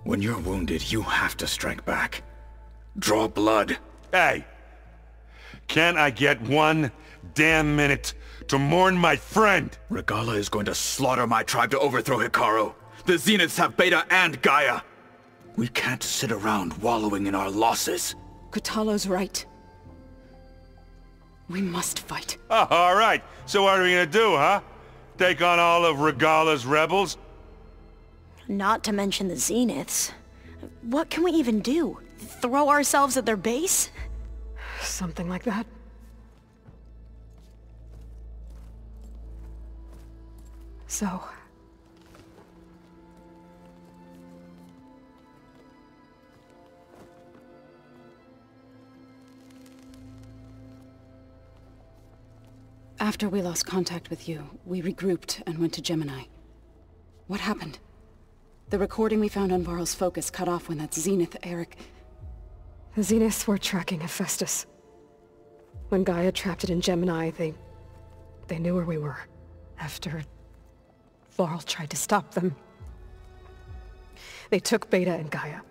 When you're wounded, you have to strike back. Draw blood. Hey! Can't I get one damn minute to mourn my friend? Regalla is going to slaughter my tribe to overthrow Hikaru. The Zeniths have Beta and Gaia. We can't sit around wallowing in our losses. Kotallo's right. We must fight. Oh, all right. So what are we gonna do, huh? Take on all of Regalla's rebels? Not to mention the Zeniths. What can we even do? Throw ourselves at their base? Something like that. So... After we lost contact with you, we regrouped and went to Gemini. What happened? The recording we found on Varl's focus cut off when that Zenith, Eric... The Zeniths were tracking Hephaestus. When Gaia trapped it in Gemini, they knew where we were. After... Varl tried to stop them. They took Beta and Gaia.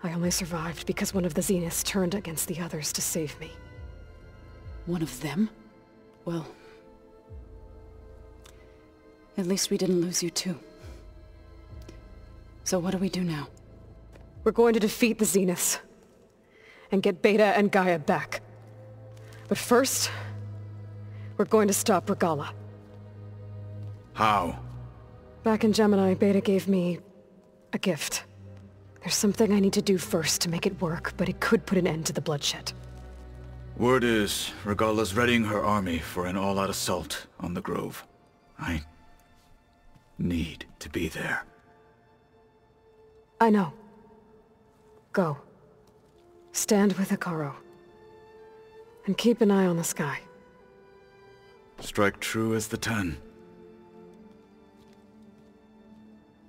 I only survived because one of the Zeniths turned against the others to save me. One of them? Well... At least we didn't lose you too. So what do we do now? We're going to defeat the Zeniths. And get Beta and Gaia back. But first... we're going to stop Regalla. How? Back in Gemini, Beta gave me... a gift. There's something I need to do first to make it work, but it could put an end to the bloodshed. Word is, Regalla's readying her army for an all-out assault on the Grove. I... need to be there. I know. Go. Stand with Hikaru. And keep an eye on the sky. Strike true as the 10.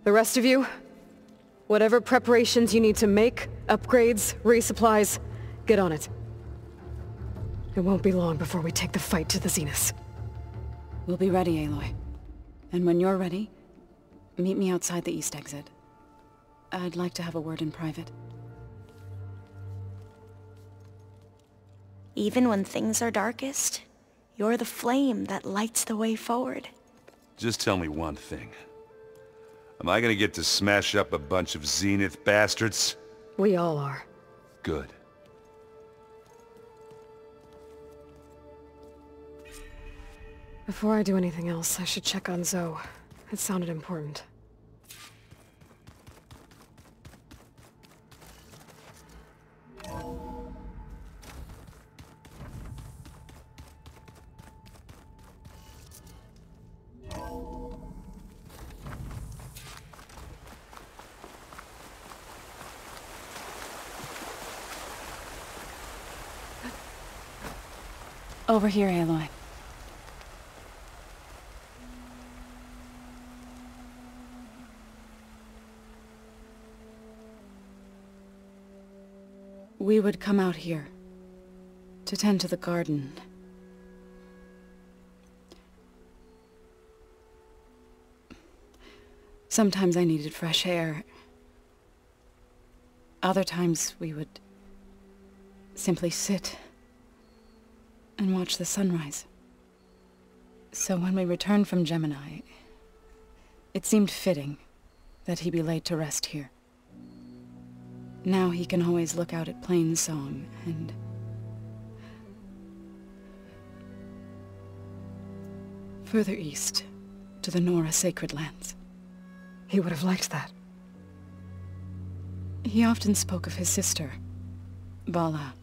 The rest of you, whatever preparations you need to make, upgrades, resupplies, get on it. It won't be long before we take the fight to the Zeniths. We'll be ready, Aloy. And when you're ready, meet me outside the east exit. I'd like to have a word in private. Even when things are darkest, you're the flame that lights the way forward. Just tell me one thing. Am I gonna get to smash up a bunch of Zenith bastards? We all are. Good. Before I do anything else, I should check on Zoe. It sounded important. Over here, Aloy. We would come out here to tend to the garden. Sometimes I needed fresh air. Other times we would simply sit and watch the sunrise. So when we returned from Gemini, it seemed fitting that he be laid to rest here. Now he can always look out at Plainsong and... further east, to the Nora Sacred Lands. He would have liked that. He often spoke of his sister, Vala.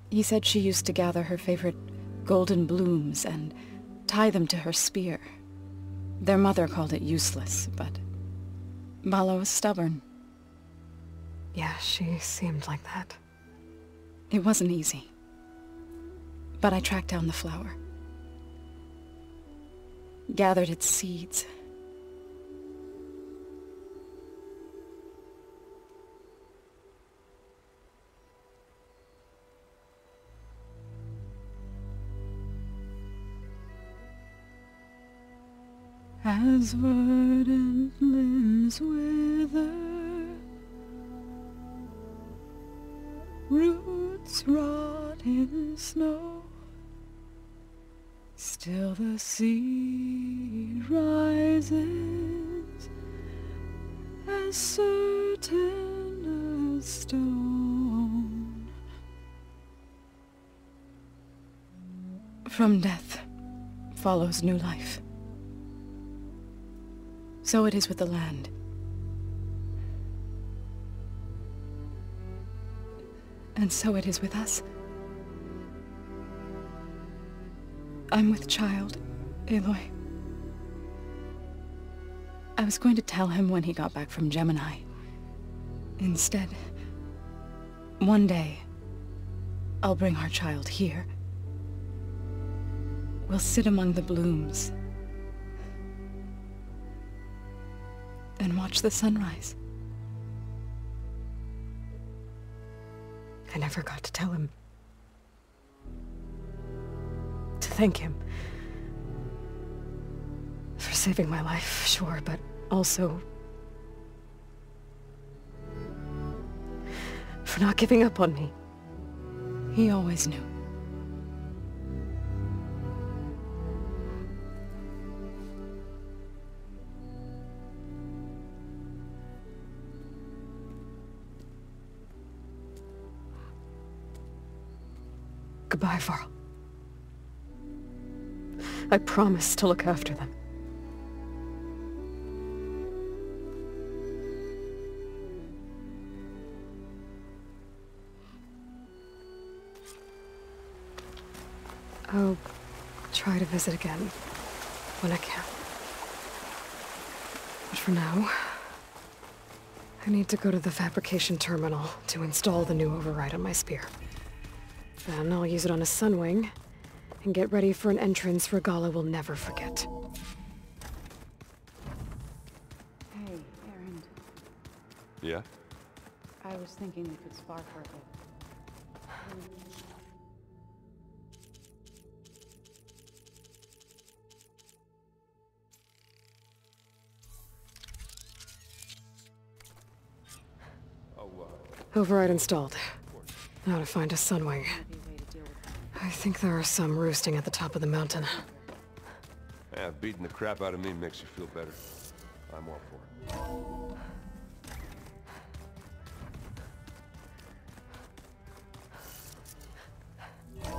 He said she used to gather her favorite golden blooms and tie them to her spear. Their mother called it useless, but Vala was stubborn. Yeah, she seemed like that. It wasn't easy. But I tracked down the flower. Gathered its seeds. as verdant limbs wither, roots rot in snow, still the seed rises as certain as stone. From death follows new life. So it is with the land. And so it is with us. I'm with child, Aloy. I was going to tell him when he got back from Gemini. Instead, one day, I'll bring our child here. We'll sit among the blooms and watch the sunrise. I never got to tell him. To thank him. For saving my life, sure, but also for not giving up on me. He always knew. Goodbye, Varl. I promise to look after them. I'll try to visit again when I can. But for now, I need to go to the fabrication terminal to install the new override on my spear. Then I'll use it on a Sunwing, and get ready for an entrance Regalla will never forget. Hey, Erend. Yeah? I was thinking we could spar for a bit. Override installed. Now to find a Sunwing. I think there are some roosting at the top of the mountain. Yeah, beating the crap out of me makes you feel better. I'm all for it.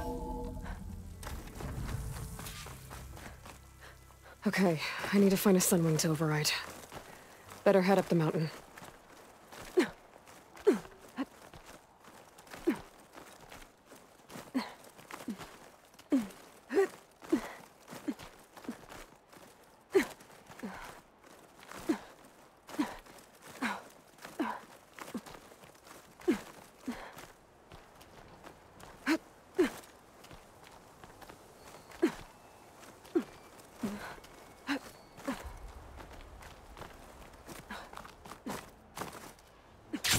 Okay, I need to find a Sunwing to override. Better head up the mountain.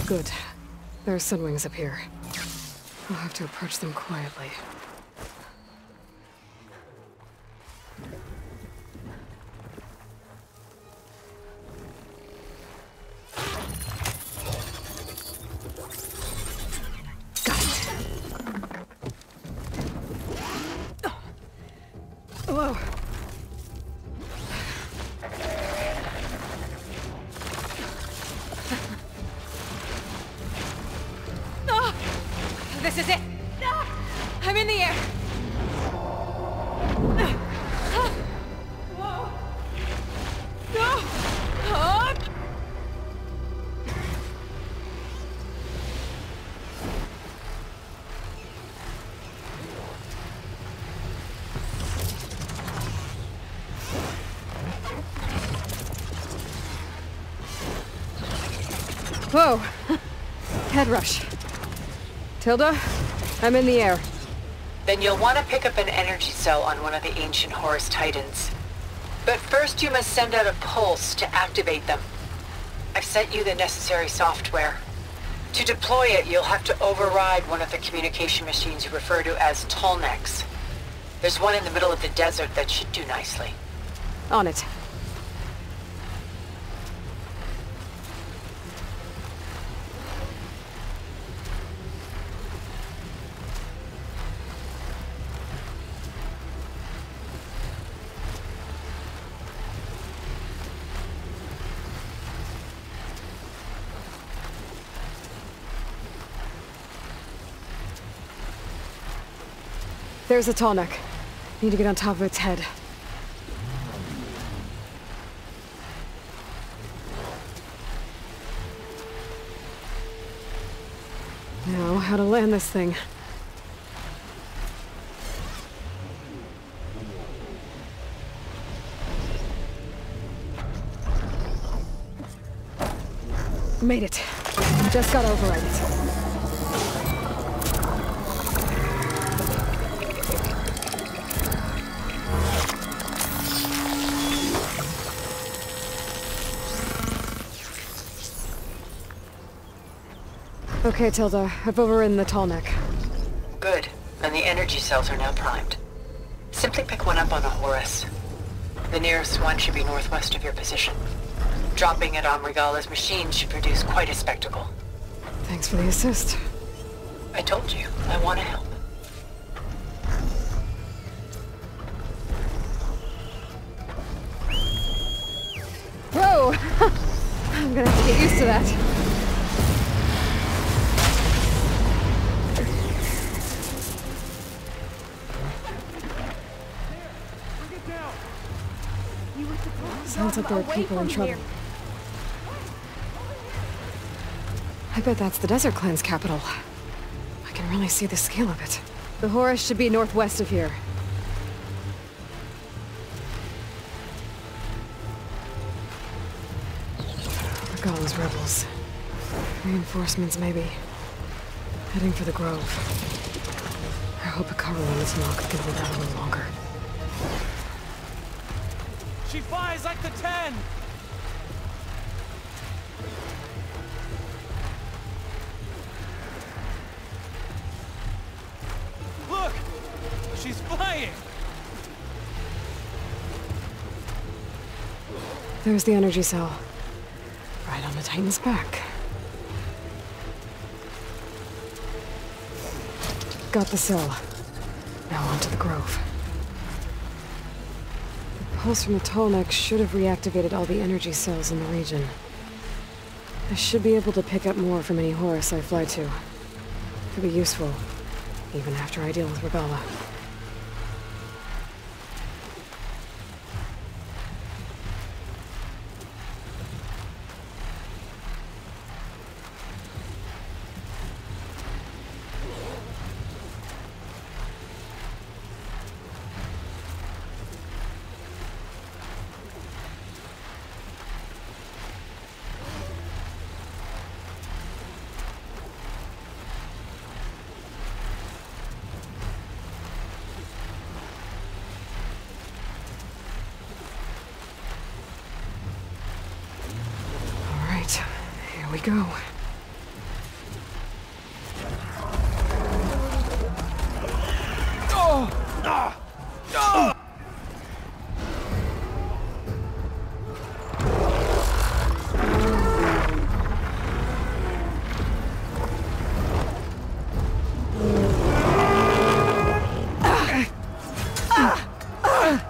Good. There are Sunwings up here. I'll have to approach them quietly. Got it. Whoa. This is it! I'm in the air! Whoa! No! Up! Whoa! Head rush. Tilda, I'm in the air. Then you'll want to pick up an energy cell on one of the ancient Horus Titans. But first you must send out a pulse to activate them. I've sent you the necessary software. To deploy it, you'll have to override one of the communication machines you refer to as Tallnecks. There's one in the middle of the desert that should do nicely. On it. There's a Tallneck. Need to get on top of its head. Now, how to land this thing. Made it. Just gotta override it. Okay, Tilda. I've overridden the Tallneck. Good. And the energy cells are now primed. Simply pick one up on a Horus. The nearest one should be northwest of your position. Dropping it on Regalla's machine should produce quite a spectacle. Thanks for the assist. I told you, I want to help. Whoa! I'm gonna have to get used to that. Sounds like there are people in trouble. I bet that's the Desert Clan's capital. I can really see the scale of it. The Horus should be northwest of here. Regalla's rebels. Reinforcements, maybe. Heading for the Grove. I hope Hekarro and this Nock can hold out a little longer. She flies like the 10! Look! She's flying! There's the energy cell. Right on the Titan's back. Got the cell. Now onto the Grove. The pulse from the Tallneck should have reactivated all the energy cells in the region. I should be able to pick up more from any Horus I fly to. Could be useful, even after I deal with Regalla. Here we go.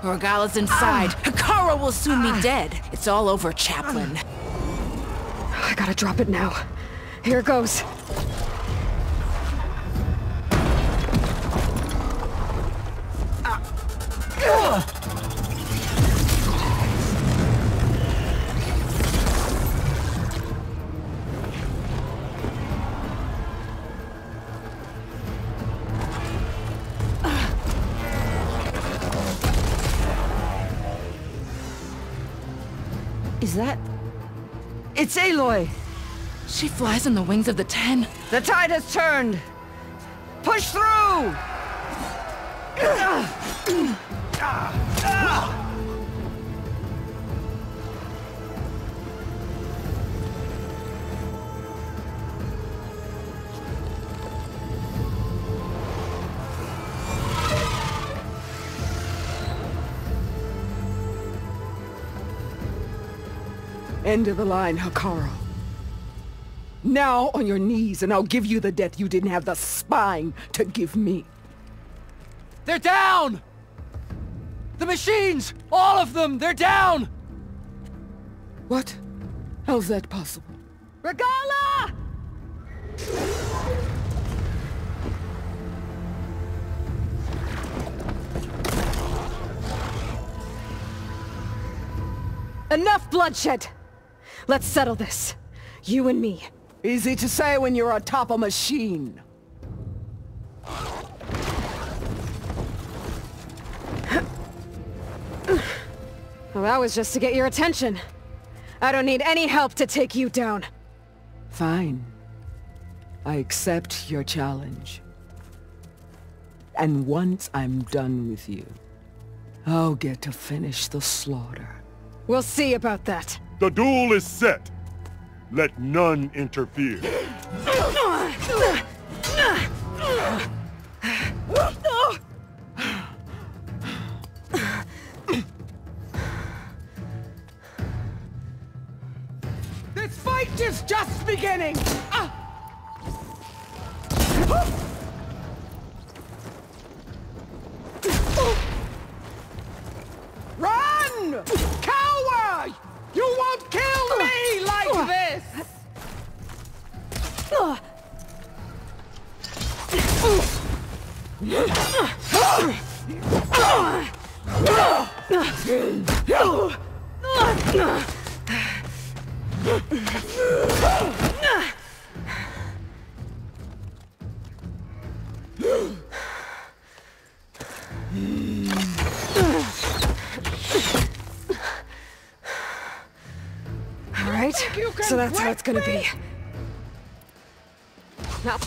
Regalla's inside. Hekarro will soon be dead. It's all over, Chaplain. I gotta drop it now. Here goes. Is that... It's Aloy! She flies on the wings of the 10. The tide has turned! Push through! End of the line, Hekarro. Now on your knees, and I'll give you the death you didn't have the spine to give me. They're down! The machines! All of them! They're down! What? How's that possible? Regalla! Enough bloodshed! Let's settle this. You and me. Easy to say when you're atop a machine. Well, that was just to get your attention. I don't need any help to take you down. Fine. I accept your challenge. And once I'm done with you, I'll get to finish the slaughter. We'll see about that. The duel is set. Let none interfere. This fight is just beginning! Run! Coward! You won't kill me like this! All right, so that's how it's gonna be. Now,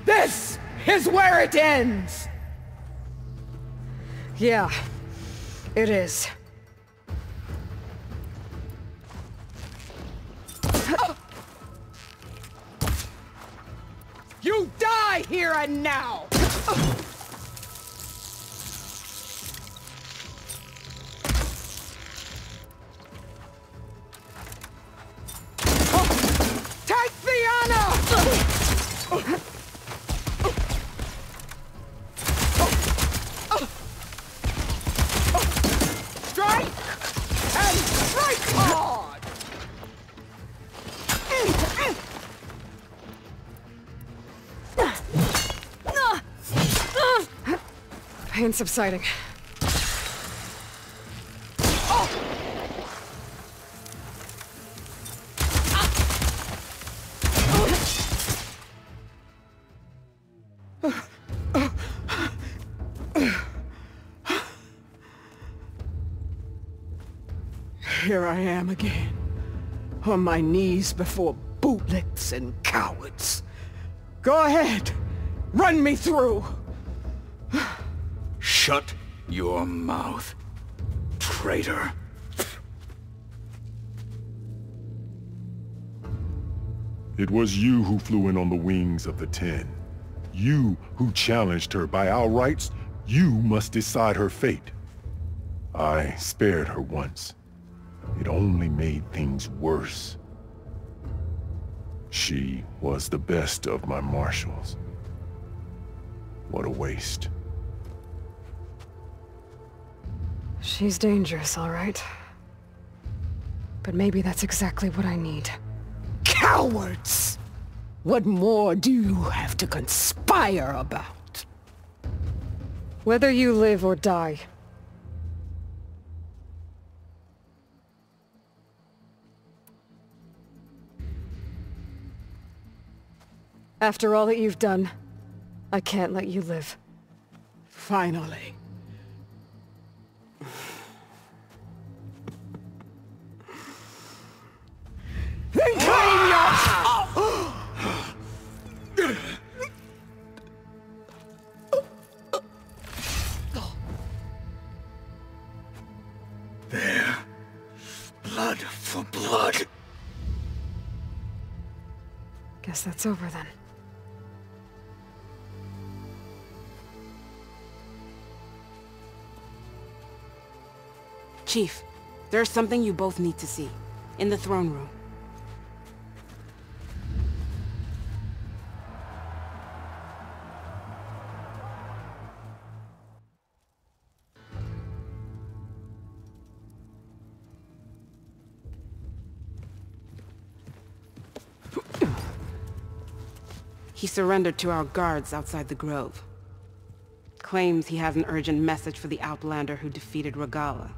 This is where it ends! yeah, it is. You die here and now! Take the honor! Strike! And strike hard! Pain subsiding. Here I am again, on my knees before bootlicks and cowards. Go ahead, run me through. Shut your mouth, traitor. It was you who flew in on the wings of the Ten. You who challenged her. By our rights, you must decide her fate. I spared her once. It only made things worse. She was the best of my marshals. What a waste. She's dangerous, all right. But maybe that's exactly what I need. Cowards! What more do you have to conspire about? Whether you live or die. After all that you've done, I can't let you live. Finally. Then claim your... There. Blood for blood. Guess that's over then. Chief, there's something you both need to see. In the throne room. He surrendered to our guards outside the grove. Claims he has an urgent message for the Outlander who defeated Regalla.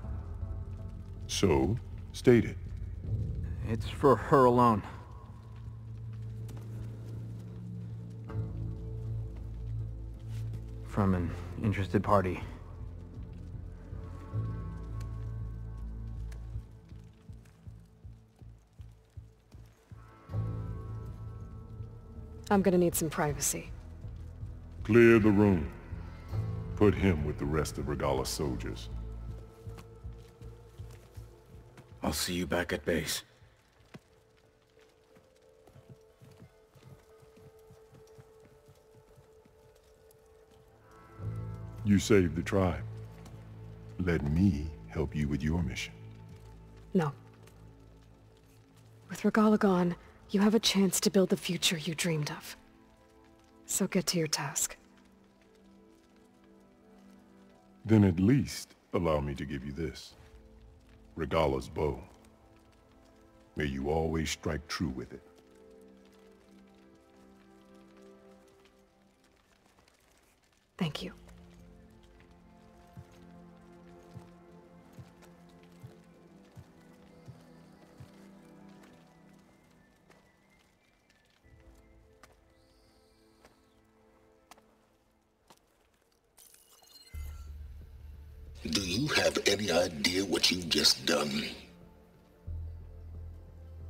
So, state it. It's for her alone. From an interested party. I'm gonna need some privacy. Clear the room. Put him with the rest of Regalla's soldiers. I'll see you back at base. You saved the tribe. Let me help you with your mission. No. With Regalla gone, you have a chance to build the future you dreamed of. So get to your task. Then at least allow me to give you this. Regalla's bow. May you always strike true with it. Thank you. Do you have any idea what you've just done?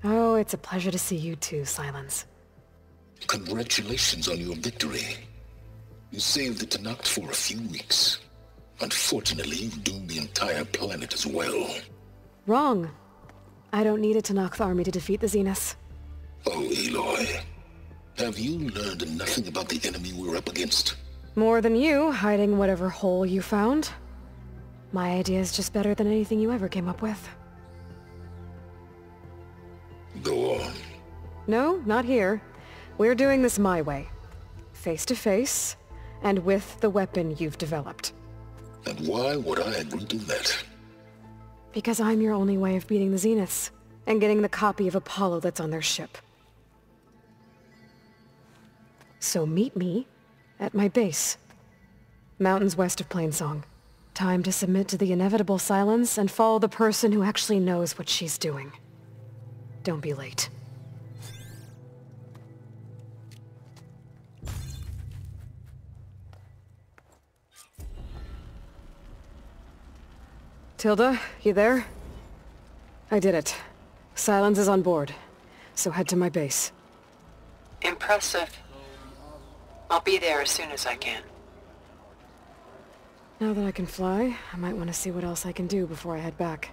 Oh, it's a pleasure to see you too, Silence. Congratulations on your victory. You saved the Tenakth for a few weeks. Unfortunately, you've doomed the entire planet as well. Wrong. I don't need a Tenakth army to defeat the Zeniths. Oh, Aloy. Have you learned nothing about the enemy we're up against? More than you, hiding whatever hole you found. My idea is just better than anything you ever came up with. Go on. No, not here. We're doing this my way. Face to face, and with the weapon you've developed. And why would I agree to that? Because I'm your only way of beating the Zeniths, and getting the copy of Apollo that's on their ship. So meet me at my base. Mountains west of Plainsong. Time to submit to the inevitable silence and follow the person who actually knows what she's doing. Don't be late. Tilda, you there? I did it. Silence is on board, so head to my base. Impressive. I'll be there as soon as I can. Now that I can fly, I might want to see what else I can do before I head back.